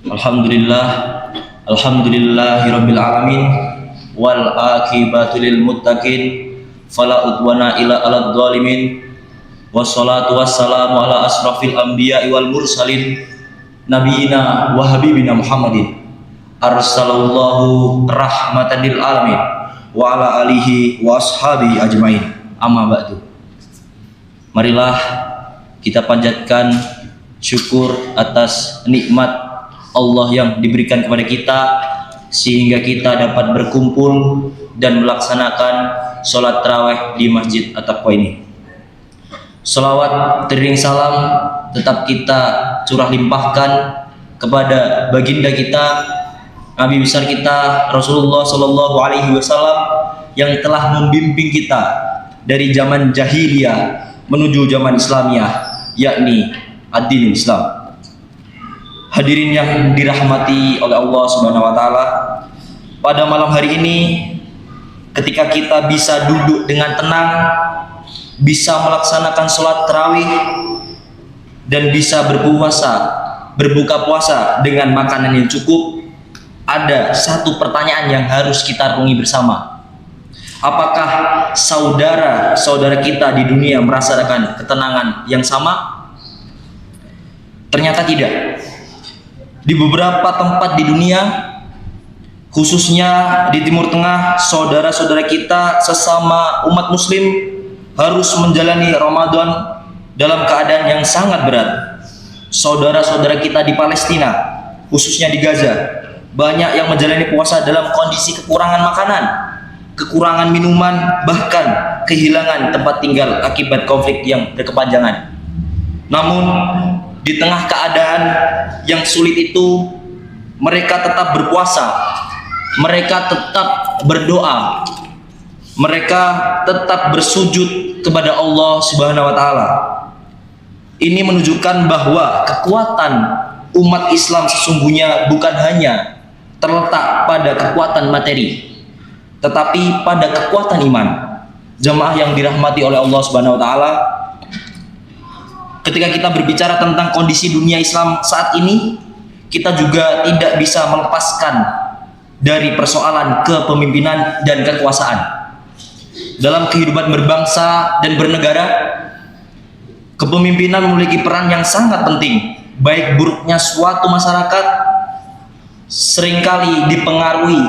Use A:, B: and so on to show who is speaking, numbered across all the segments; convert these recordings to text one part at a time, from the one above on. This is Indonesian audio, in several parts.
A: Alhamdulillah, alhamdulillahirabbil alamin wal akibatu lil muttaqin fala udwana illa 'alal zalimin wassalatu wassalamu ala asrafil anbiya'i wal mursalin nabiyina wa habibina Muhammadin arsalallahu rahmatan lil alamin wa ala alihi wa ashabihi ajmain. Amma ba'du. Marilah kita panjatkan syukur atas nikmat Allah yang diberikan kepada kita sehingga kita dapat berkumpul dan melaksanakan sholat tarawih di Masjid At-Taqwa ini. Sholawat teriring salam tetap kita curah limpahkan kepada baginda kita, Nabi besar kita Rasulullah Shallallahu Alaihi Wasallam yang telah membimbing kita dari zaman jahiliyah menuju zaman Islamiyah, yakni ad-dinul Islam. Hadirin yang dirahmati oleh Allah Subhanahu wa taala, pada malam hari ini ketika kita bisa duduk dengan tenang, bisa melaksanakan sholat tarawih dan bisa berbuka puasa dengan makanan yang cukup, ada satu pertanyaan yang harus kita renungi bersama. Apakah saudara-saudara kita di dunia merasakan ketenangan yang sama? Ternyata tidak. Di beberapa tempat di dunia, khususnya di Timur Tengah, saudara-saudara kita sesama umat muslim harus menjalani Ramadan dalam keadaan yang sangat berat. Saudara-saudara kita di Palestina, khususnya di Gaza, banyak yang menjalani puasa dalam kondisi kekurangan makanan, kekurangan minuman, bahkan kehilangan tempat tinggal akibat konflik yang berkepanjangan. Namun di tengah keadaan yang sulit itu, mereka tetap berpuasa, mereka tetap berdoa, mereka tetap bersujud kepada Allah Subhanahu wa taala. Ini menunjukkan bahwa kekuatan umat Islam sesungguhnya bukan hanya terletak pada kekuatan materi, tetapi pada kekuatan iman. Jamaah yang dirahmati oleh Allah Subhanahu wa taala, ketika kita berbicara tentang kondisi dunia Islam saat ini, kita juga tidak bisa melepaskan dari persoalan kepemimpinan dan kekuasaan. Dalam kehidupan berbangsa dan bernegara, kepemimpinan memiliki peran yang sangat penting. Baik buruknya suatu masyarakat seringkali dipengaruhi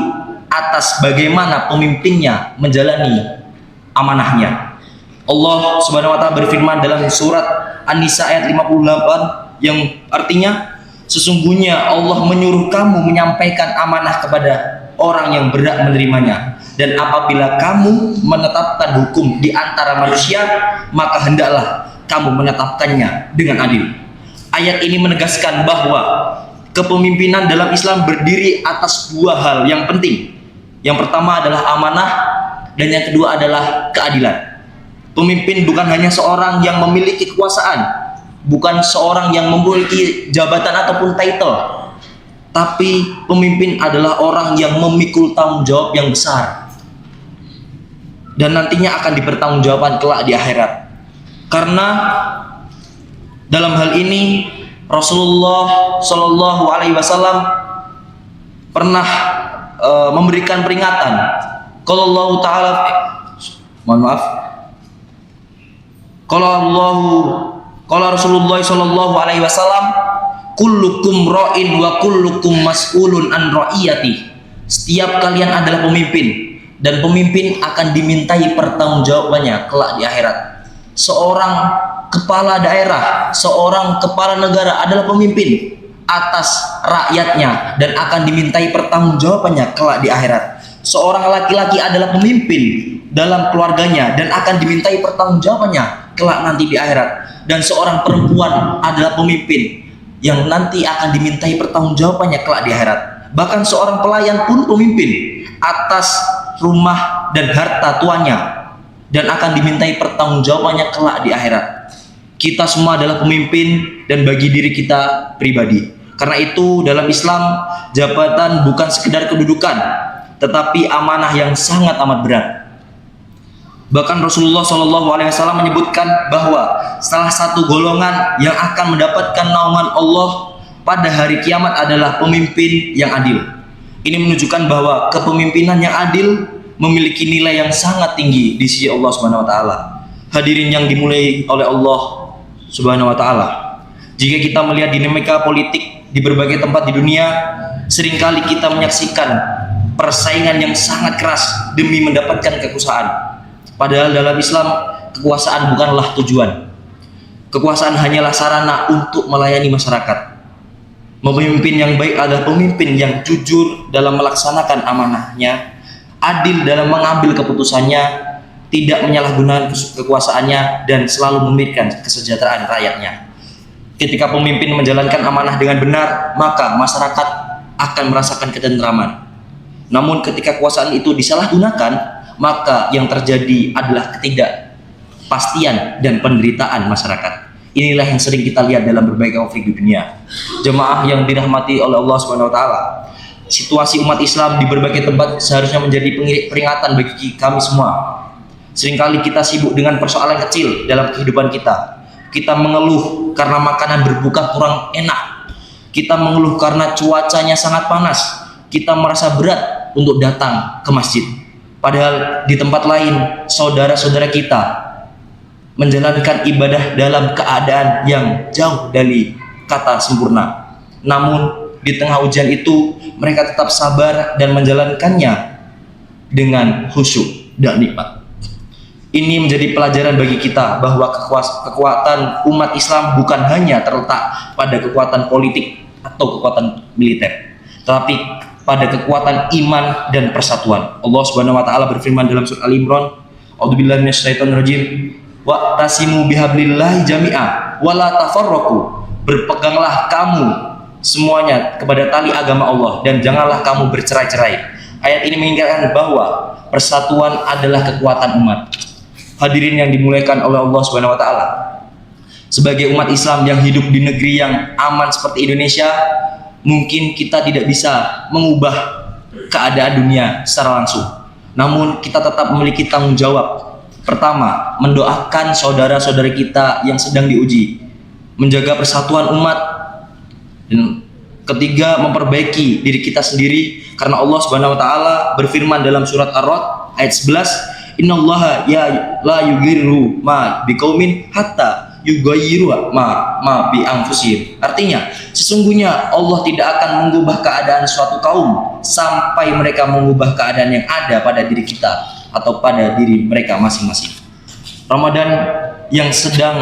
A: atas bagaimana pemimpinnya menjalani amanahnya. Allah Subhanahu wa taala berfirman dalam surat An-Nisa ayat 58 yang artinya, sesungguhnya Allah menyuruh kamu menyampaikan amanah kepada orang yang berhak menerimanya, dan apabila kamu menetapkan hukum di antara manusia, maka hendaklah kamu menetapkannya dengan adil. Ayat ini menegaskan bahwa kepemimpinan dalam Islam berdiri atas dua hal yang penting. Yang pertama adalah amanah, dan yang kedua adalah keadilan. Pemimpin bukan hanya seorang yang memiliki kekuasaan, bukan seorang yang memiliki jabatan ataupun title, tapi pemimpin adalah orang yang memikul tanggung jawab yang besar dan nantinya akan dipertanggungjawabkan kelak di akhirat. Karena dalam hal ini Rasulullah Shallallahu Alaihi Wasallam pernah memberikan peringatan. Kalau Allah Taala, kalau Rasulullah Shallallahu Alaihi Wasallam, kullukum ra'in wa kullukum mas'ulun an ra'iyati. Setiap kalian adalah pemimpin, dan pemimpin akan dimintai pertanggungjawabannya kelak di akhirat. Seorang kepala daerah, seorang kepala negara adalah pemimpin atas rakyatnya dan akan dimintai pertanggungjawabannya kelak di akhirat. Seorang laki-laki adalah pemimpin dalam keluarganya dan akan dimintai pertanggungjawabannya kelak nanti di akhirat. Dan seorang perempuan adalah pemimpin yang nanti akan dimintai pertanggungjawabannya kelak di akhirat. Bahkan seorang pelayan pun pemimpin atas rumah dan harta tuannya dan akan dimintai pertanggungjawabannya kelak di akhirat. Kita semua adalah pemimpin dan bagi diri kita pribadi. Karena itu dalam Islam, jabatan bukan sekedar kedudukan, tetapi amanah yang sangat amat berat. Bahkan Rasulullah SAW menyebutkan bahwa salah satu golongan yang akan mendapatkan naungan Allah pada hari kiamat adalah pemimpin yang adil. Ini menunjukkan bahwa kepemimpinan yang adil memiliki nilai yang sangat tinggi di sisi Allah Subhanahu wa taala. Hadirin yang dimulai oleh Allah Subhanahu wa taala. Jika kita melihat dinamika politik di berbagai tempat di dunia, seringkali kita menyaksikan persaingan yang sangat keras demi mendapatkan kekuasaan. Padahal dalam Islam, kekuasaan bukanlah tujuan. Kekuasaan hanyalah sarana untuk melayani masyarakat. Pemimpin yang baik adalah pemimpin yang jujur dalam melaksanakan amanahnya, adil dalam mengambil keputusannya, tidak menyalahgunakan kekuasaannya, dan selalu memikirkan kesejahteraan rakyatnya. Ketika pemimpin menjalankan amanah dengan benar, maka masyarakat akan merasakan ketentraman. Namun ketika kekuasaan itu disalahgunakan, maka yang terjadi adalah ketidakpastian dan penderitaan masyarakat. Inilah yang sering kita lihat dalam berbagai konflik di dunia. Jemaah yang dirahmati oleh Allah Subhanahu wa taala, situasi umat Islam di berbagai tempat seharusnya menjadi peringatan bagi kami semua. Seringkali kita sibuk dengan persoalan kecil dalam kehidupan kita. Kita mengeluh karena makanan berbuka kurang enak. Kita mengeluh karena cuacanya sangat panas. Kita merasa berat untuk datang ke masjid. Padahal di tempat lain, saudara-saudara kita menjalankan ibadah dalam keadaan yang jauh dari kata sempurna. Namun di tengah ujian itu mereka tetap sabar dan menjalankannya dengan khusyuk dan nikmat. Ini menjadi pelajaran bagi kita bahwa kekuatan umat Islam bukan hanya terletak pada kekuatan politik atau kekuatan militer, tetapi pada kekuatan iman dan persatuan. Allah Subhanahu wa taala berfirman dalam surah Al-Imran, "A'udzubillahi minasyaitonirrajim. Wa'tasimu bihablillahi jami'a wala tafarraqu." Berpeganglah kamu semuanya kepada tali agama Allah dan janganlah kamu bercerai-cerai. Ayat ini mengingatkan bahwa persatuan adalah kekuatan umat. Hadirin yang dimuliakan oleh Allah Subhanahu wa taala. Sebagai umat Islam yang hidup di negeri yang aman seperti Indonesia, mungkin kita tidak bisa mengubah keadaan dunia secara langsung. Namun kita tetap memiliki tanggung jawab. Pertama, mendoakan saudara-saudara kita yang sedang diuji, menjaga persatuan umat, dan ketiga, memperbaiki diri kita sendiri karena Allah Subhanahu wa taala berfirman dalam surat Ar-Ra'd ayat 11, "Innallaha ya la yughayyiru ma biqaumin hatta yughayyiru ma bi anfusihim." Artinya, sesungguhnya Allah tidak akan mengubah keadaan suatu kaum sampai mereka mengubah keadaan yang ada pada diri kita atau pada diri mereka masing-masing. Ramadan yang sedang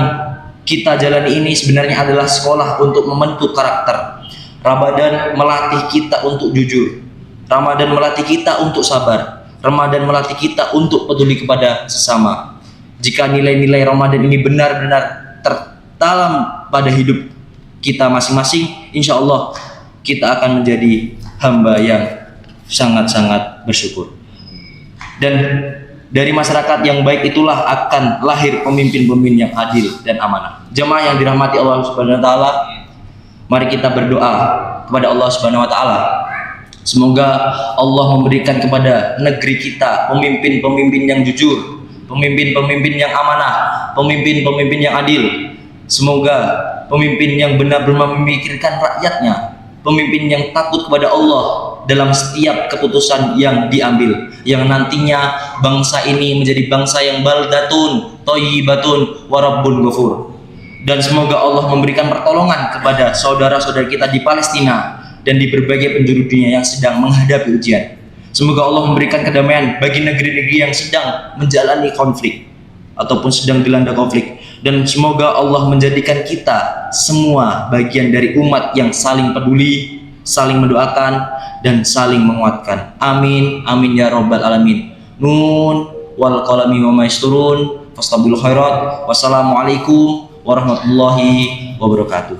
A: kita jalani ini sebenarnya adalah sekolah untuk membentuk karakter. Ramadan melatih kita untuk jujur. Ramadan melatih kita untuk sabar. Ramadan melatih kita untuk peduli kepada sesama. Jika nilai-nilai Ramadan ini benar-benar tertanam pada hidup kita masing-masing, insya Allah kita akan menjadi hamba yang sangat-sangat bersyukur. Dan dari masyarakat yang baik itulah akan lahir pemimpin-pemimpin yang adil dan amanah. Jemaah yang dirahmati Allah Subhanahu wa taala, mari kita berdoa kepada Allah Subhanahu wa taala. Semoga Allah memberikan kepada negeri kita pemimpin-pemimpin yang jujur, pemimpin-pemimpin yang amanah, pemimpin-pemimpin yang adil. Semoga pemimpin yang benar-benar memikirkan rakyatnya, pemimpin yang takut kepada Allah dalam setiap keputusan yang diambil, yang nantinya bangsa ini menjadi bangsa yang baldatun, thayyibatun, wa rabbun ghafur. Dan semoga Allah memberikan pertolongan kepada saudara-saudara kita di Palestina dan di berbagai penjuru dunia yang sedang menghadapi ujian. Semoga Allah memberikan kedamaian bagi negeri-negeri yang sedang menjalani konflik ataupun sedang dilanda konflik. Dan semoga Allah menjadikan kita semua bagian dari umat yang saling peduli, saling mendoakan, dan saling menguatkan. Amin, amin ya rabbal alamin. Nun wal qalami wa ma yasturun. Fastabilul khairat. Wassalamualaikum warahmatullahi wabarakatuh.